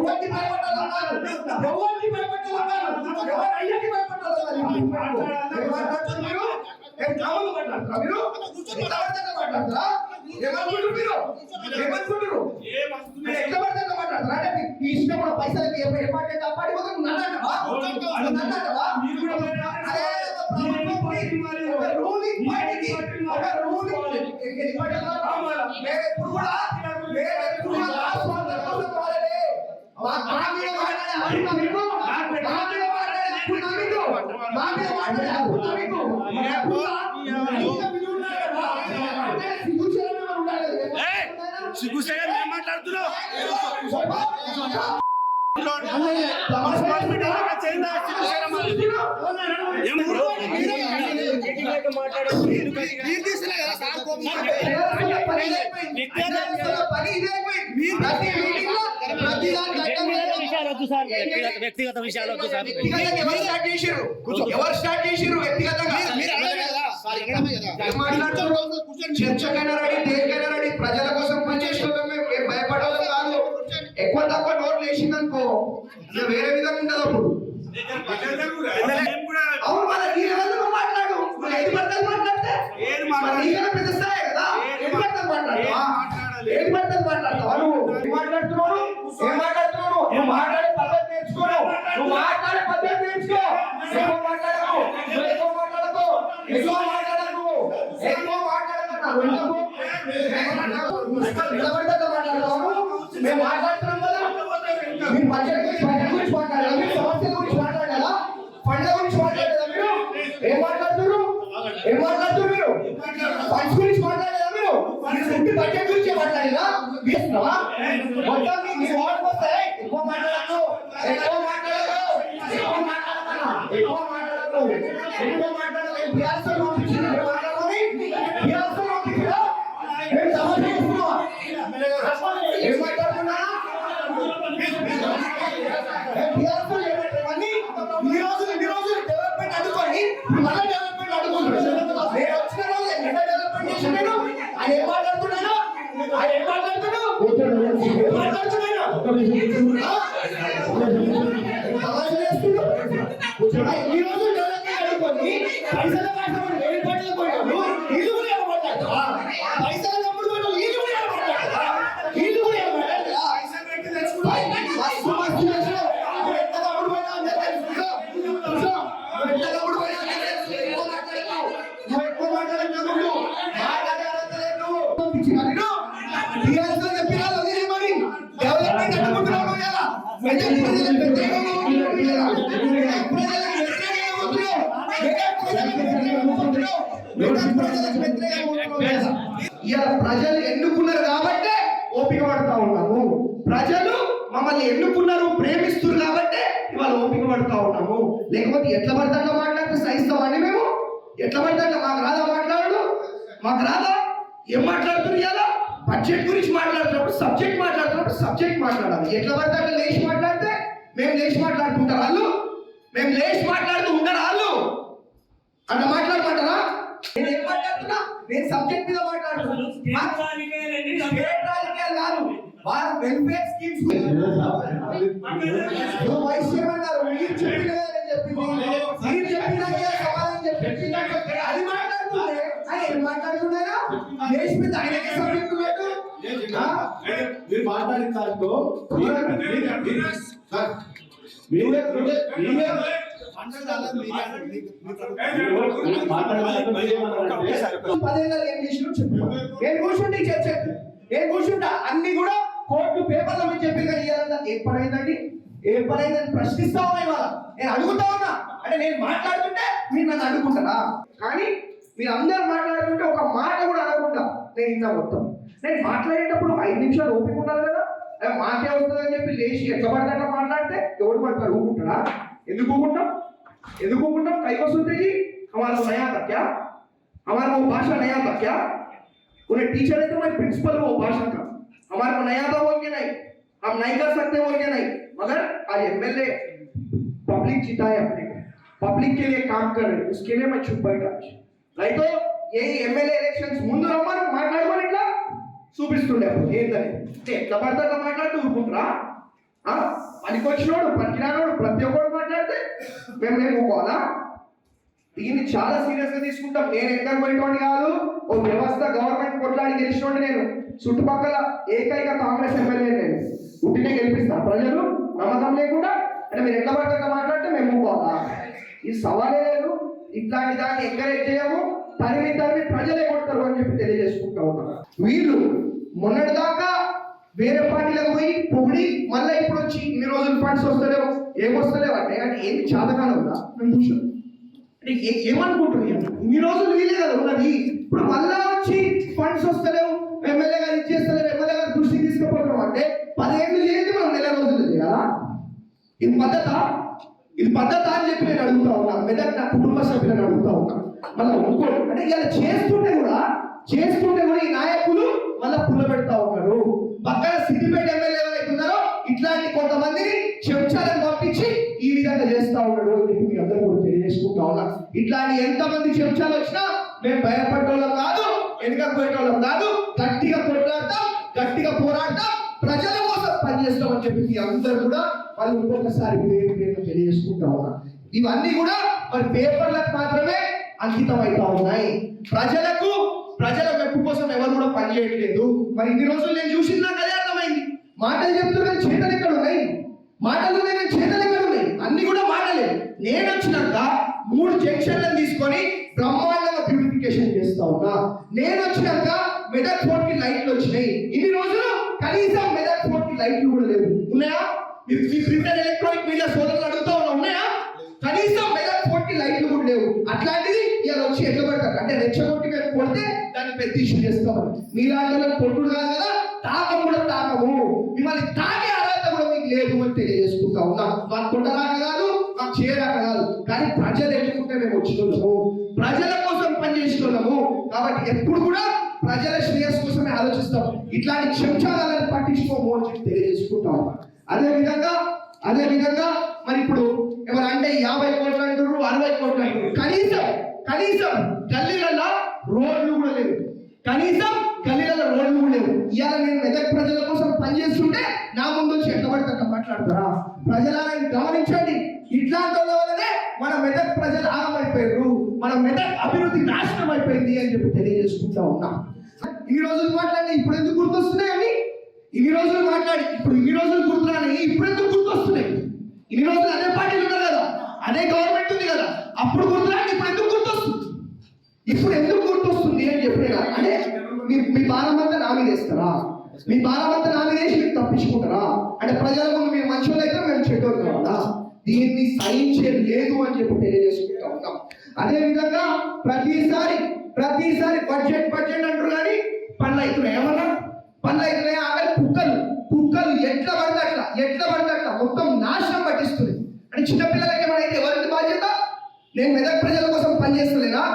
ఎవరికి భయపడాలన్నారు, ఎవరికి భయపడాలన్నారు, ఎవరు అయ్యకి భయపడాలన్నారు. మీరు ఏం కావాలి మాట్లాడతారా? మీరు మాట్లాడతారా? ఏమనుకుంటారు మీరు? ఏమనుకుంటారు? ఎట్లా పడతా మాట్లాడతారా? అంటే ఈ ఇష్టం కూడా పైసలకి ఏర్పాటు కాపాడిపోతే నన్నంటావా? రూలింగ్ పార్టీకి ఒక రూలింగ్ ఎప్పుడు కూడా మాట్లాడుతున్నావు వ్యక్తిగత విషయాలు వద్దు సార్. ఎవరు స్టార్ట్ చేసారు వ్యక్తిగతంగా? చర్చకైనా రెడీ, దేనికైనా రెడీ, ప్రజల కోసం పనిచేసిన మేము భయపడాలి కాదు. ఎక్కువ తక్కువ నోట్లు వేసిందనుకో వేరే విధంగా ఉండదు. అప్పుడు అవును మన ఈ లెవెల్లో మాట్లాడు. ఏది పడుతుంది మాట్లాడితే పెద్ద స్థాయి కదా. ఏది పడుతుంది మాట్లాడతావా? ఏది పడుతుంది మాట్లాడతావా? నువ్వు మాట్లాడుతున్నావు, ఏం మాట్లాడుతున్నావు? నువ్వు మాట్లాడే పద్ధతి నేర్చుకో. నువ్వు మాట్లాడే పద్ధతి నేర్చుకో. ఎక్కువ మాట్లాడకు, ఎక్కువ మాట్లాడకు, ఎక్కువ మాట్లాడకు, ఎక్కువ మాట్లాడకు. మేము మాట్లాడుతున్నాం కదా. మీరు బడ్జెట్ గురించి మాట్లాడాలా? మీరు సమస్యల గురించి మాట్లాడాలా? పండ్ల గురించి మాట్లాడాలా? మీరు ఏం మాట్లాడుతున్నారు? ఏం మాట్లాడుతున్నారు? మీరు ఫండ్స్ గురించి మాట్లాడాలా? మీరు బడ్జెట్ గురించి మాట్లాడాలా? చేస్తున్నావా? మొత్తం మీకు ఓటు వస్తాయి. ఎక్కువ మాట్లాడకు, ఎక్కువ మాట్లాడకు, ఎక్కువ మాట్లాడకన్నా, ఎక్కువ మాట్లాడకు, ఎక్కువ మాట్లాడకు. బిఆర్ఎస్ పంపించింది మాట్లాడమని, బిఆర్ఎస్ పంపించా మేము సమస్య చేస్తున్నావా? ఏం మాట్లాడుతున్నా? ఇన్ని రోజులు డెవలప్మెంట్ అడుగుకొని మళ్ళీ డెవలప్మెంట్ అడుగుతున్నాను. నేను వచ్చిన రోజు ఎంత డెవలప్మెంట్ చేసి నేను ఆయన ఏం మాట్లాడుతున్నాను? ఆయన ఏం మాట్లాడుతున్నాను? ఇన్ని రోజులు డెవలప్మెంట్ అడుగుకొని పైసల మాట్లాడు వేరే పాటలు పోయాడు. ఇది కూడా ఏం మాట్లాడతావా? పైసల తమ్ముడు పోయాడు. ఇది కూడా ఏం మాట్లాడతావా? ఇది కూడా ఏం మాట్లాడతా? ప్రజలు ఎన్నుకున్నారు కాబట్టే ఓపిక పడతా ఉన్నాము. ప్రజలు మమ్మల్ని ఎన్నుకున్నారు, ప్రేమిస్తున్నారు కాబట్టే ఇవాళ ఓపిక పడతా ఉన్నాము. లేకపోతే ఎట్లా పడితే అట్లా మాట్లాడితే సహిస్తామని మేము ఎట్లా పడితే అట్లా మాకు రాదా మాట్లాడు? మాకు రాదా? ఏం మాట్లాడుతున్నారు? ఇలా బడ్జెట్ గురించి మాట్లాడుతున్నప్పుడు సబ్జెక్ట్ మాట్లాడుతున్నప్పుడు సబ్జెక్ట్ మాట్లాడాలి. ఎట్లా పడితే అట్లా లేచి మాట్లాడితే మేము లేచి మాట్లాడుతుంటారు వాళ్ళు, మేము లేచి మాట్లాడుతూ ఉంటారు వాళ్ళు అట్లా మాట్లాడమంటారా? నేను ఏం మాట్లాడుతున్నా? నేను సబ్జెక్ట్ మీద మాట్లాడుతున్నాను. వారు వెల్ఫేర్ స్కీమ్స్ వైస్ చైర్మన్ గారు మీరు చెప్పిన చెప్పింది, మీరు చెప్పినాకే సమాధానం చెప్పింది. అది మాట్లాడుతుంటే ఆయన ఏం మాట్లాడుతున్నారా? దేశ మీద ఆయనకే సబ్జెక్టు పెట్టు. మీరు మాట్లాడిన దాంట్లో పదేళ్ళు ఏం చేసినా చెప్పు. ఏం కూర్చుంటే చెప్పు, ఏం కూర్చుంటా అన్ని కూడా కోర్టు పేపర్లో మీరు చెప్పి కానీ ఏం పని అయిందండి, ఏం పని అయిందని ప్రశ్నిస్తా ఉన్నా ఇవాళ. నేను అడుగుతా ఉన్నా అంటే నేను మాట్లాడుతుంటే మీరు నన్ను అడుగుకుంటారా? కానీ మీరు అందరు మాట్లాడుతుంటే ఒక మాట కూడా అనకుండా నేను ఇన్నా మొత్తం. నేను మాట్లాడేటప్పుడు 5 నిమిషాలు ఓపిక ఉండాలి కదా. మాకే వస్తుందని చెప్పి లేచి ఎట్లా పడతా మాట్లాడితే ఎవరు పడతారు? ఊకుంటారా? ఎందుకు ఊకుంటాం? ఎందుకు ఊకుంటాం? కైको सुनते जी हमारा नया था क्या, हमारा वो भाषा नया था क्या? उन्हें टीचर है तो मैं प्रिंसिपल वो भाषा का हमारे को नया था बोल के नहीं, हम नहीं कर सकते बोल के नहीं, मगर आज एमएलए पब्लिक जिताए अपने को, पब्लिक के लिए काम कर रहे, उसके लिए मैं चुप बैठा. नहीं तो यही एमएलए इलेक्शंस ముందు రమ్మని మాట్లాడమని ఇట్లా చూపిస్తుండే ఏంటని ఎట్లా పడతా మాట్లాడుతూ ఊరుకుంటారా? పనికొచ్చినోడు పనికిరానోడు ప్రతి ఒక్కరు మాట్లాడితే మేము పోవాలా? దీన్ని చాలా సీరియస్ గా తీసుకుంటాం. నేను ఎక్కడ పోయేటోని కాదు, ఓ వ్యవస్థ గవర్నమెంట్ కొట్లాడి గెలిచినోడి నేను. చుట్టుపక్కల ఏకైక కాంగ్రెస్ ఎమ్మెల్యే నేను. ఉట్టినే గెలిపిస్తా ప్రజలు నమ్మకం లేకుండా అంటే మీరు ఎట్లా పడితే మాట్లాడితే మేము పోవాలా? ఇది సవాలే లేదు. ఇట్లాంటి దాన్ని ఎంకరేజ్ చేయము, తరిమి ప్రజలే కొడతారు అని చెప్పి తెలియజేసుకుంటా ఉన్నారు. వీళ్ళు మొన్నటిదాకా వేరే పార్టీలకు పోయి పొగిడి మళ్ళీ ఇప్పుడు వచ్చి ఇన్ని రోజులు ఫండ్స్ వస్తలేవు ఏమొస్తలేవు అంటే ఏమి చాతకాలం ఉందా? మేము చూసాం అంటే ఏమనుకుంటున్నాం, ఇన్ని రోజులు వీలే కదా ఉన్నది, ఇప్పుడు మళ్ళా వచ్చి ఫండ్స్ వస్తలేవు, ఎమ్మెల్యే గారు ఇచ్చేస్తలేరు, ఎమ్మెల్యే గారు దృష్టికి తీసుకుపోతున్నాం అంటే 10 ఏళ్ళు చేయండి, మనం నెల రోజులు చేయాలా? ఇది పద్ధత అని చెప్పి నేను అడుగుతా ఉన్నా. మెదక్ నా కుటుంబ సభ్యులను అడుగుతా ఉన్నా. మళ్ళీ ఇంకోటి అంటే ఇలా చేస్తుంటే కూడా ఈ నాయకులు మళ్ళీ పుల్ల పెడతా ఉన్నారు. పక్కన సిద్దిపేట ఎమ్మెల్యే ఎవరైతే ఉన్నారో ఇట్లాంటి కొంతమందిని చెంచాలను పంపించి ఈ విధంగా చేస్తా ఉన్నాడు అని చెప్పి మీ అందరూ కూడా తెలియజేసుకుంటా ఉన్నా. ఇట్లాంటి ఎంతమంది చెంచాలు వచ్చినా మేము భయపడేటోళ్ళం కాదు, వెనుకపోయేటోళ్ళం కాదు, గట్టిగా కొట్లాడతాం, గట్టిగా పోరాడతాం, ప్రజల కోసం పనిచేస్తామని చెప్పి మీ అందరూ కూడా వాళ్ళు ఇంకొకసారి పేరు తెలియజేసుకుంటా ఉన్నా. ఇవన్నీ కూడా మరి పేపర్లకు మాత్రమే అంకితం అవుతా ఉన్నాయి. ప్రజల మెప్పు కోసం ఎవరు కూడా పనిచేయట్లేదు. మరి ఇన్ని రోజులు నేను చూసింది నాకు అదే అర్థమైంది. మాటలు చెప్తున్నా చేతలు ఎక్కడ ఉన్నాయి, మాటలు చేతలు ఎక్కడ ఉన్నాయి, అన్ని కూడా మాటలే. నేను వచ్చినాక 3 జంక్షన్లను తీసుకొని బ్రహ్మాండంగా బ్యూటిఫికేషన్ చేస్తా ఉన్నా. నేను వచ్చినాక మెదక్ ఫోర్ట్ కి లైట్లు వచ్చినాయి. ఇన్ని రోజులు కనీసం మెదక్ ఫోర్ట్ కి లైట్లు కూడా లేవు. ఉన్నాయా? మీ ప్రింటర్ ఎలక్ట్రానిక్ మీడియా సోదరులు అడుగుతా ఉన్నా, ఉన్నాయా? కనీసం మెదక్ ఫోర్ట్ కి లైట్లు కూడా లేవు. అట్లాంటిది ఇలా వచ్చి ఎట్లా పడతారు అంటే రెచ్చగొట్టి మేము కొడితే దాన్ని పెద్ద ఇష్యూ చేస్తామని. మీలాంటి కొట్టుడు కాదు కదా, తాకం కూడా తాకము, మిమ్మల్ని తాకే అర్హత కూడా మీకు లేదు అని తెలియజేసుకుంటా ఉన్నాం. మాకు కొట్టరాక కాదు, మాకు చేయరాక కాదు, కానీ ప్రజలు ఎన్నుకుంటే మేము వచ్చినాము, ప్రజల కోసం పనిచేస్తున్నాము. కాబట్టి ఎప్పుడు కూడా ప్రజల శ్రేయస్ కోసమే ఆలోచిస్తాం. ఇట్లాంటి క్షంచాలను పట్టించుకోము అని చెప్పి తెలియజేసుకుంటా ఉన్నాం. అదే విధంగా మరి ఇప్పుడు ఎవరంటే 50 కోట్లు అంటారు, 60 కోట్లు అంటారు. కనీసం గల్లీలలో రోడ్లు కూడా లేవు. ఇవాళ నేను మెదక్ ప్రజల కోసం పనిచేస్తుంటే నా ముందు వచ్చి ఎట్లా పడితే అట్లా మాట్లాడతారా? ప్రజలను గమనించండి. ఇట్లాంటి వల్లనే మన మెదక్ ప్రజలు ఆగమైపోయారు, మన మెదక్ అభివృద్ధి నాశనం అయిపోయింది అని చెప్పి తెలియజేసుకుంటా ఉన్నాం. ఇన్ని రోజులు మాట్లాడి ఇప్పుడు ఎందుకు గుర్తొస్తున్నాయి అవి? ఇన్ని రోజులు మాట్లాడి ఇప్పుడు ఇన్ని రోజులు గుర్తురాని ఇప్పుడు ఎందుకు గుర్తొస్తున్నాయి? ఇన్ని రోజులు అదే పార్టీలు ఉన్నారు కదా, అదే గవర్నమెంట్ ఉంది కదా, అప్పుడు గుర్తురాని ఇప్పుడు ఎందుకు గుర్తొస్తుంది అని చెప్పి అంటే మీ భారం అంతా నా మీద వేస్తారా? మీ భారం అంతా నా మీద వేసి మీరు తప్పించుకుంటారా? అంటే ప్రజల ముందు మీరు మంచోళ్ళు అయితే మేము చెడ్డోళ్ళు కావాలా? దీన్ని సహించలేదు అని చెప్పి తెలియజేసుకుంటా ఉన్నాం. అదే విధంగా ప్రతిసారి బడ్జెట్ అంటారు కానీ పనులు అవుతున్నాయి. ఏమన్నా పనులు అవుతున్నాయి? ఆఖరి కుక్కలు ఎట్లా పడితే అట్లా మొత్తం నాశనం పట్టిస్తుంది. అంటే చిన్నపిల్లలకి ఏమైనా అయితే ఎవరికి బాధ్యత? నేను మెదక్ ప్రజల కోసం పనిచేస్తలేనా?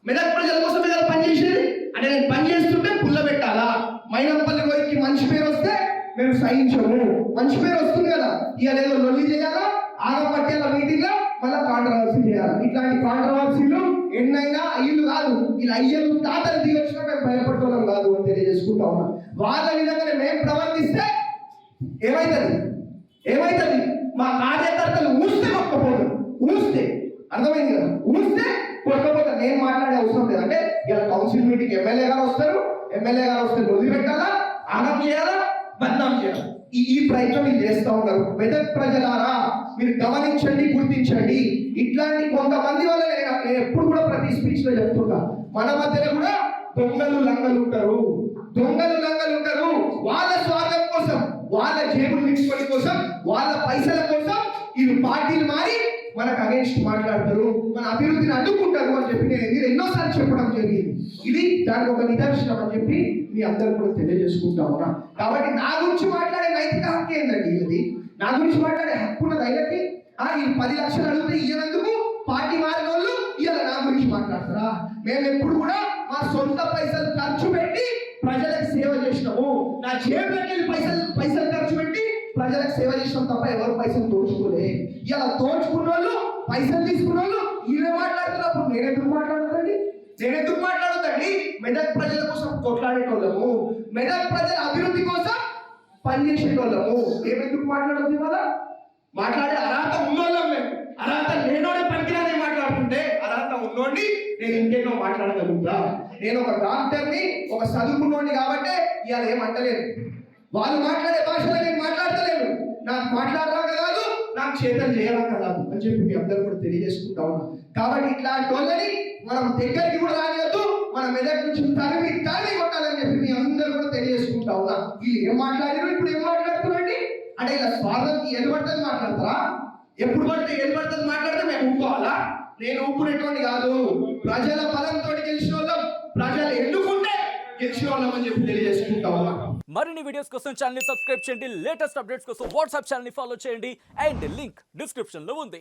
మెదక్ ప్రజల కోసం ఏదైనా పనిచేసేది అంటే నేను పని చేస్తుంటే పుల్ల పెట్టాలా? మైనంపల్లి రోడ్కి మంచి పేరు వస్తే మేము సహించము. మంచి పేరు వస్తుంది కదా, ఇవాళ ఏదో లొల్లి చేయాలా, ఆగపట్టేల మీటింగ్ లో మళ్ళీ కాంట్రవర్సీ చేయాలి. ఇట్లాంటి కాంట్రవర్సీలు ఎన్నైనా అయ్యలు కాదు, ఇలా అయ్యలు తాతలు దిగొచ్చినా మేము భయపడటం కాదు అని తెలియజేసుకుంటా ఉన్నాం. వాళ్ళ విధంగానే మేము ప్రవర్తిస్తే ఏమైతుంది? మా కార్యకర్తలు ఊస్తే కొట్టకపోతారు. అర్థమైంది కదా, ఊస్తే కొట్టకపోతారు. నేను మాట్లాడే అవసరం లేదు. అంటే ఇలా కౌన్సిల్ మీటింగ్ ఎమ్మెల్యే గారు వస్తే వదిలిపెట్టాలా, ఆగం చేయాలా, బద్నాం చేయాలా? ఈ ప్రయత్నం మీరు చేస్తూ ఉన్నారు. మెదక్ ప్రజలారా మీరు గమనించండి, గుర్తించండి. ఇట్లాంటి కొంతమంది వల్ల నేను ఎప్పుడు కూడా ప్రతి స్పీచ్ లో చెప్తున్నా, మన మధ్యలో కూడా దొంగలు లంగలు ఉంటారు. వాళ్ళ స్వార్థం కోసం, వాళ్ళ జేబులు నింపుకోవడం కోసం, వాళ్ళ పైసల కోసం ఈ పార్టీలు మారి మనకు అగేన్స్ట్ మాట్లాడతారు, మన అభివృద్ధిని అడ్డుకుంటారు అని చెప్పి నేను ఎన్నోసార్లు చెప్పడం జరిగింది. ఇది దానికి ఒక నిదర్శనం అని చెప్పి మీ అందరూ కూడా తెలియజేసుకుంటా ఉన్నా. కాబట్టి నా గురించి మాట్లాడే నైతిక హక్కు ఏంటండి? ఇది నా గురించి మాట్లాడే హక్కు ఉన్నది అయినట్టు ఈ 10 లక్షలు అడిగితే ఇయ్యనందుకు పార్టీ మారిన వాళ్ళు ఇవాళ నా గురించి మాట్లాడతారా? మేము ఎప్పుడు కూడా మా సొంత పైసలు ఖర్చు పెట్టి ప్రజలకు సేవ చేసినాము. నా జేబులోకి వెళ్ళి పైసలు ఖర్చు పెట్టి ప్రజలకు సేవ చేసినాం తప్ప ఎవరు పైసలు దోచుకోలే. ఇలా దోచుకున్న వాళ్ళు, పైసలు తీసుకున్న వాళ్ళు ఇవే మాట్లాడుతున్నప్పుడు నేను ఎందుకు మాట్లాడొద్దండి? మెదక్ ప్రజల కోసం కొట్లాడేటోళ్ళము, మెదక్ ప్రజల అభివృద్ధి కోసం పనిచేసేటోళ్ళము. ఏమెందుకు మాట్లాడొద్దు ఇవాళ? మాట్లాడే అర్హత ఉన్నోళ్ళం మేము. అర్హత లేనోడే పనికిరాని మాట్లాడుతుంటే అర్హత ఉన్నోడిని నేను ఇంకెన్నో మాట్లాడగలుగుతా. నేను ఒక డాక్టర్ని, ఒక చదువుకున్నోడిని కాబట్టి ఇవాళ ఏమంటలేదు. వాళ్ళు మాట్లాడే భాషలో నేను మాట్లాడతలేను. నాకు మాట్లాడరాక కాదు, నాకు చేతలు చేయరాక కాదు అని చెప్పి మీ అందరూ కూడా తెలియజేసుకుంటా ఉన్నా. కాబట్టి ఇట్లాంటి వాళ్ళని మనం దగ్గరికి కూడా రానియద్దు, మన మెదక్ నుంచి తరిమి కొట్టాలని చెప్పి మీ అందరూ కూడా తెలియజేసుకుంటా ఉన్నా. వీళ్ళు ఏం మాట్లాడారు, ఇప్పుడు ఏం మాట్లాడుతున్నారండి అంటే ఇలా స్వార్థంకి ఏది పడుతుంది మాట్లాడతారా? ఎప్పుడు పడితే ఏది పడుతుంది మాట్లాడితే మేము ఊపుకోవాలా? నేను ఊపుకునేటువంటి కాదు, ప్రజల బలంతో గెలిచిన వాళ్ళం, ప్రజలు ఎన్నుకుంటే గెలిచిన వాళ్ళం అని చెప్పి తెలియజేసుకుంటా ఉన్నా. మరిన్ని వీడియోస్ కోసం ఛానల్ ని సబ్స్క్రైబ్ చేయండి, లేటెస్ట్ అప్డేట్స్ కోసం వాట్సాప్ ఛానల్ ని ఫాలో చేయండి అండ్ లింక్ డిస్క్రిప్షన్ లో ఉంది.